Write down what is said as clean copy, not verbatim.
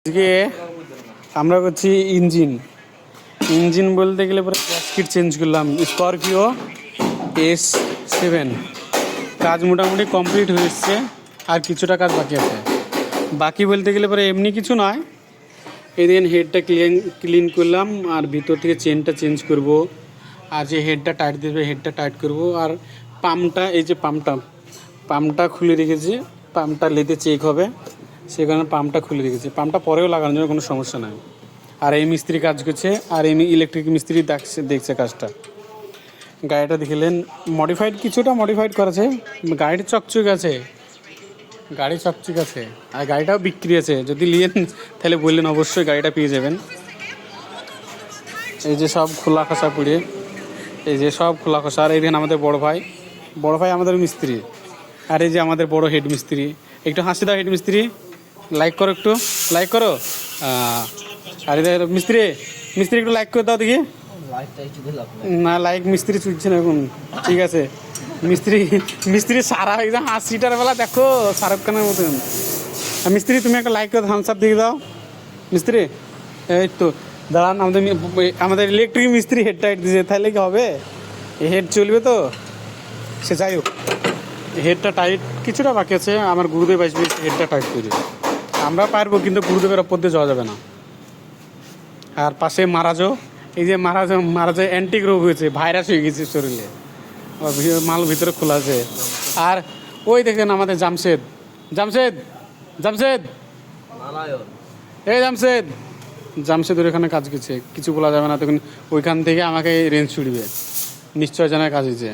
আজকে আমরা করছি ইঞ্জিন বলতে গেলে পরে গ্যাসকিট চেঞ্জ করলাম স্করপিও S7। কাজ মোটামুটি কমপ্লিট হয়ে এসছে, আর কিছুটা কাজ বাকি আছে। বাকি বলতে গেলে পরে এমনি কিছু নয়, এদিন হেডটা ক্লিন করলাম, আর ভিতর থেকে চেনটা চেঞ্জ করব, আর যে হেডটা টাইট দেবে হেডটা টাইট করব। আর পাম্পটা, এই যে পাম্পটা খুলে রেখেছি, পাম্পটা লেতে চেক হবে, সে কারণে পাম্পটা খুলে রেখেছি। পাম্পটা পরেও লাগানোর জন্য কোনো সমস্যা নাই। আর এই মিস্ত্রি কাজ করছে, আর এই ইলেকট্রিক মিস্ত্রি দেখছে কাজটা। গাড়িটা দেখলেন কিছুটা মডিফাইড করেছে, গাড়িটা চকচক আছে, আর গাড়িটাও বিক্রি আছে। যদি নিয়েন তাহলে বললেন, অবশ্যই গাড়িটা পেয়ে যাবেন। এই যে সব খোলা খসা পুড়ে, আর এইখানে আমাদের বড় ভাই আমাদের মিস্ত্রি, আর এই যে আমাদের বড় হেড মিস্ত্রি। একটু হাসি দাও হেড মিস্ত্রি, লাইক করো, একটু লাইক করো। আর মিস্ত্রি একটু লাইক করে দাও দেখি। না, লাইক মিস্ত্রি চুলছে না এখন, ঠিক আছে। মিস্ত্রি সারা একদম হাসিটার বেলা দেখো শাহরুখ খানের মতন। মিস্ত্রি তুমি একটা লাইক করে থামস আপ দিয়ে দাও মিস্ত্রি। এই তো দাঁড়ান, আমাদের ইলেকট্রিক মিস্ত্রি হেড টাইট দিয়েছে, তাহলে কি হবে? হেড চলবে তো, সে যাই হোক। হেডটা টাইট কিছুটা বাকি আছে, আমার গুরুদেব আসবে হেডটা টাইট করে। আমরা পারবো, কিন্তু গুরুদেবের ওপর দিয়ে যাওয়া যাবে না। আর পাশে এই যে মারাজও অ্যান্টিক রোগ হয়েছে, ভাইরাস হয়ে গেছে শরীরে, মাল ভিতরে খোলা আছে। আর ওই দেখেন আমাদের জামশেদ, এই জামশেদ ওর এখানে কাজ করছে, কিছু বলা যাবে না তখন। ওইখান থেকে আমাকে রেঞ্জ ছুড়বে, নিশ্চয় জানার কাজ হয়েছে।